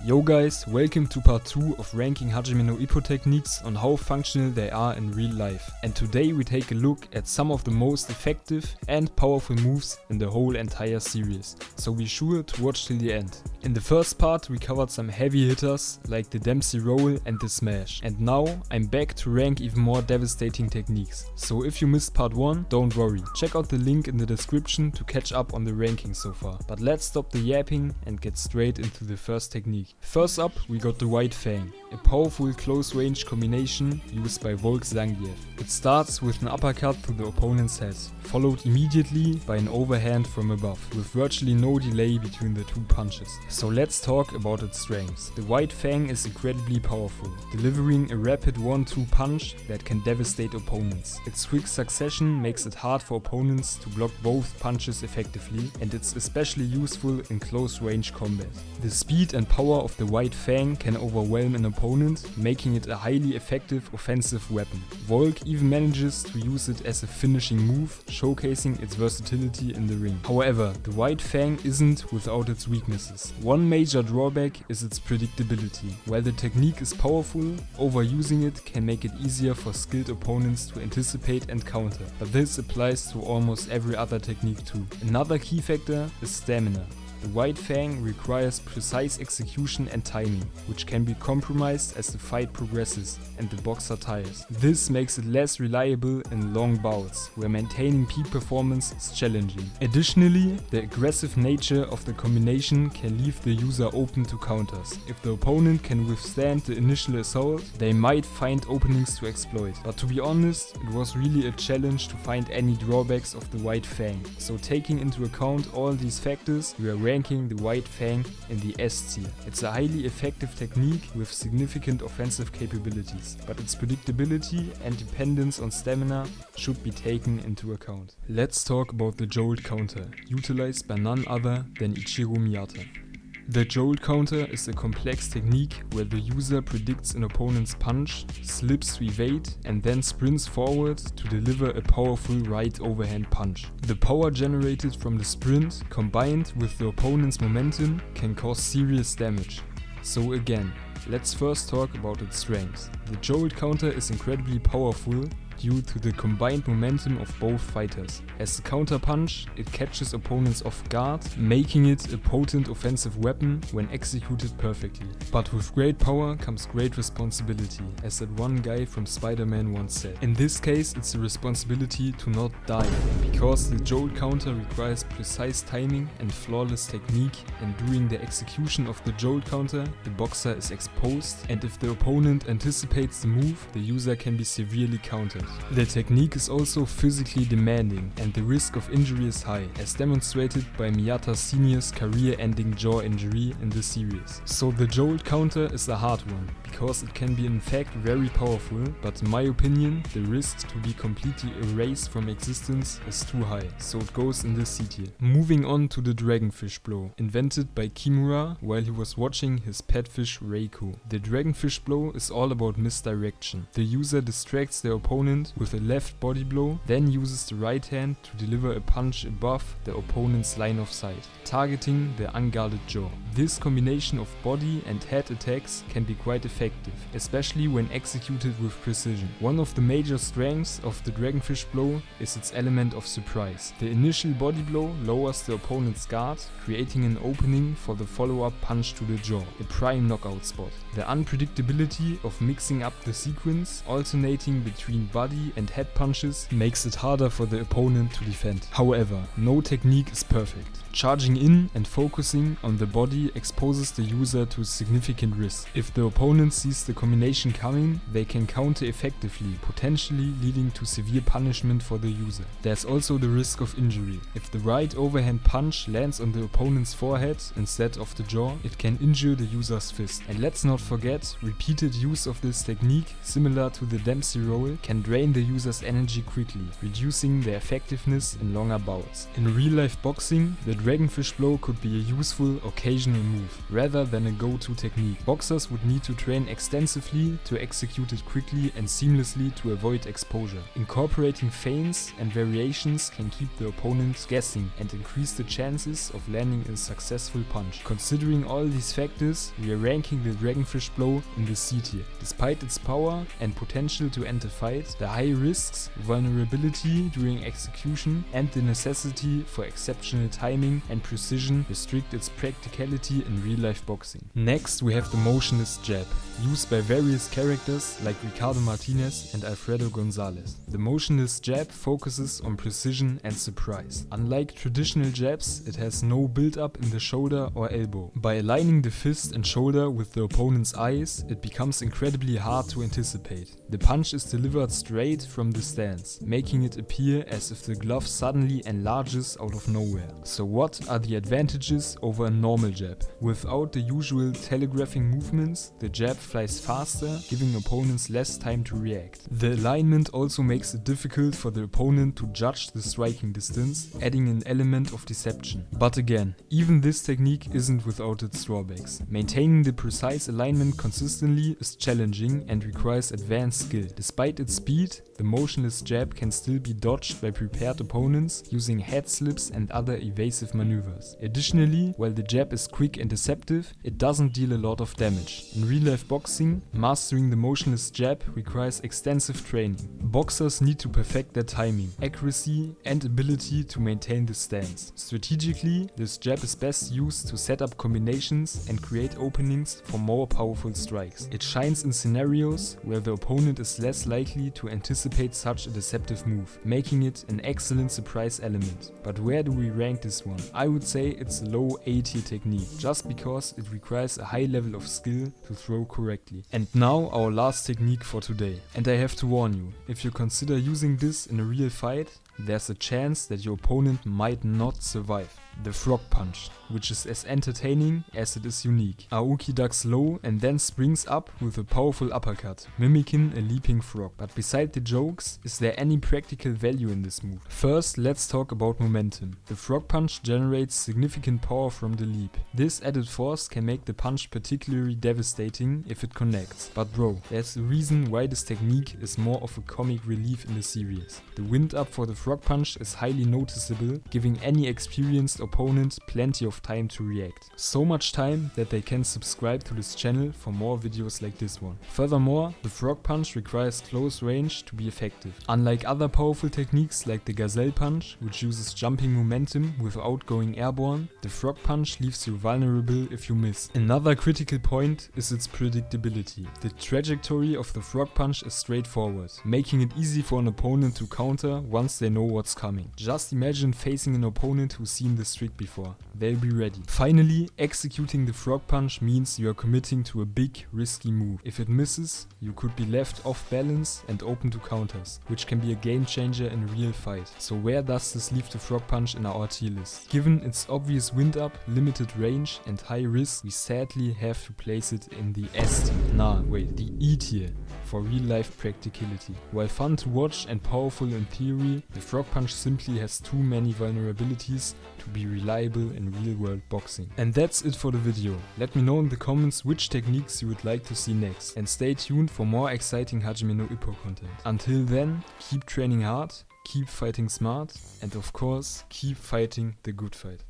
Yo guys, welcome to part 2 of ranking hajimenoippo techniques on how functional they are in real life. And today we take a look at some of the most effective and powerful moves in the whole entire series, so be sure to watch till the end. In the first part we covered some heavy hitters like the Dempsey roll and the smash, and now I'm back to rank even more devastating techniques. So if you missed part 1, don't worry, check out the link in the description to catch up on the ranking so far. But let's stop the yapping and get straight into the first technique. First up, we got the White Fang, a powerful close range combination used by Volk Zangief. It starts with an uppercut to the opponent's head, followed immediately by an overhand from above, with virtually no delay between the two punches. So let's talk about its strengths. The White Fang is incredibly powerful, delivering a rapid 1-2 punch that can devastate opponents. Its quick succession makes it hard for opponents to block both punches effectively, and it's especially useful in close range combat. The speed and power of the White Fang can overwhelm an opponent, making it a highly effective offensive weapon. Volk even manages to use it as a finishing move, showcasing its versatility in the ring. However, the White Fang isn't without its weaknesses. One major drawback is its predictability. While the technique is powerful, overusing it can make it easier for skilled opponents to anticipate and counter, but this applies to almost every other technique too. Another key factor is stamina. The White Fang requires precise execution and timing, which can be compromised as the fight progresses and the boxer tires. This makes it less reliable in long bouts, where maintaining peak performance is challenging. Additionally, the aggressive nature of the combination can leave the user open to counters. If the opponent can withstand the initial assault, they might find openings to exploit. But to be honest, it was really a challenge to find any drawbacks of the White Fang. So taking into account all these factors, we are ranking the White Fang in the S tier. It's a highly effective technique with significant offensive capabilities, but its predictability and dependence on stamina should be taken into account. Let's talk about the Jolt Counter, utilized by none other than Ichiro Miyata. The Jolt Counter is a complex technique where the user predicts an opponent's punch, slips to evade, and then sprints forward to deliver a powerful right overhand punch. The power generated from the sprint, combined with the opponent's momentum, can cause serious damage. So again, let's first talk about its strengths. The Jolt Counter is incredibly powerful due to the combined momentum of both fighters. As a counterpunch, it catches opponents off guard, making it a potent offensive weapon when executed perfectly. But with great power comes great responsibility, as that one guy from Spider-Man once said. In this case, it's a responsibility to not die, because the Jolt Counter requires precise timing and flawless technique, and during the execution of the Jolt Counter, the boxer is exposed, and if the opponent anticipates the move, the user can be severely countered. The technique is also physically demanding, and the risk of injury is high, as demonstrated by Miyata Sr.'s career-ending jaw injury in the series. So the Jolt Counter is a hard one, because it can be in fact very powerful, but in my opinion, the risk to be completely erased from existence is too high, so it goes in the C tier. Moving on to the Dragonfish Blow, invented by Kimura while he was watching his pet fish Reiko. The Dragonfish Blow is all about misdirection. The user distracts their opponent with a left body blow, then uses the right hand to deliver a punch above the opponent's line of sight, targeting the unguarded jaw. This combination of body and head attacks can be quite effective, especially when executed with precision. One of the major strengths of the Dragonfish Blow is its element of surprise. The initial body blow lowers the opponent's guard, creating an opening for the follow-up punch to the jaw, a prime knockout spot. The unpredictability of mixing up the sequence, alternating between body and head punches, makes it harder for the opponent to defend. However, no technique is perfect. Charging in and focusing on the body exposes the user to significant risk. If the opponent sees the combination coming, they can counter effectively, potentially leading to severe punishment for the user. There's also the risk of injury. If the right overhand punch lands on the opponent's forehead instead of the jaw, it can injure the user's fist. And let's not forget, repeated use of this technique, similar to the Dempsey roll, can drain the user's energy quickly, reducing their effectiveness in longer bouts. In real life boxing, the dragonfish blow could be a useful, occasional move, rather than a go-to technique. Boxers would need to train extensively to execute it quickly and seamlessly to avoid exposure. Incorporating feints and variations can keep the opponent guessing and increase the chances of landing a successful punch. Considering all these factors, we are ranking the dragonfish blow in the C tier. Despite its power and potential to end a fight, the high risks, vulnerability during execution, and the necessity for exceptional timing and precision restrict its practicality in real-life boxing. Next, we have the Motionless Jab, used by various characters like Ricardo Martinez and Alfredo Gonzalez. The Motionless Jab focuses on precision and surprise. Unlike traditional jabs, it has no build-up in the shoulder or elbow. By aligning the fist and shoulder with the opponent's eyes, it becomes incredibly hard to anticipate. The punch is delivered straight from the stance, making it appear as if the glove suddenly enlarges out of nowhere. So what are the advantages over a normal jab? Without the usual telegraphing movements, the jab flies faster, giving opponents less time to react. The alignment also makes it difficult for the opponent to judge the striking distance, adding an element of deception. But again, even this technique isn't without its drawbacks. Maintaining the precise alignment consistently is challenging and requires advanced skill. Despite its speed, the motionless jab can still be dodged by prepared opponents using head slips and other evasive maneuvers. Additionally, while the jab is quick and deceptive, it doesn't deal a lot of damage. In real-life boxing, mastering the motionless jab requires extensive training. Boxers need to perfect their timing, accuracy, and ability to maintain the stance. Strategically, this jab is best used to set up combinations and create openings for more powerful strikes. It shines in scenarios where the opponent is less likely to anticipate such a deceptive move, making it an excellent surprise element. But where do we rank this one? I would say it's a low A tier technique, just because it requires a high level of skill to throw correctly. And now our last technique for today. And I have to warn you, if you consider using this in a real fight, there's a chance that your opponent might not survive. The frog punch, which is as entertaining as it is unique. Aoki ducks low and then springs up with a powerful uppercut, mimicking a leaping frog. But beside the jokes, is there any practical value in this move? First, let's talk about momentum. The frog punch generates significant power from the leap. This added force can make the punch particularly devastating if it connects. But bro, there's a reason why this technique is more of a comic relief in the series. The wind up for the frog punch is highly noticeable, giving any experienced opponent plenty of time to react. So much time that they can subscribe to this channel for more videos like this one. Furthermore, the frog punch requires close range to be effective. Unlike other powerful techniques like the gazelle punch, which uses jumping momentum without going airborne, the frog punch leaves you vulnerable if you miss. Another critical point is its predictability. The trajectory of the frog punch is straightforward, making it easy for an opponent to counter once they know what's coming. Just imagine facing an opponent who's seen this trick before. They'll be ready. Finally, executing the frog punch means you are committing to a big, risky move. If it misses, you could be left off balance and open to counters, which can be a game changer in a real fight. So where does this leave the frog punch in our tier list? Given its obvious wind up, limited range and high risk, we sadly have to place it in the S tier. The E tier for real life practicality. While fun to watch and powerful in theory, the frog punch simply has too many vulnerabilities to be reliable in real world boxing. And that's it for the video. Let me know in the comments which techniques you would like to see next, and stay tuned for more exciting Hajimenoippo content. Until then, keep training hard, keep fighting smart, and of course, keep fighting the good fight.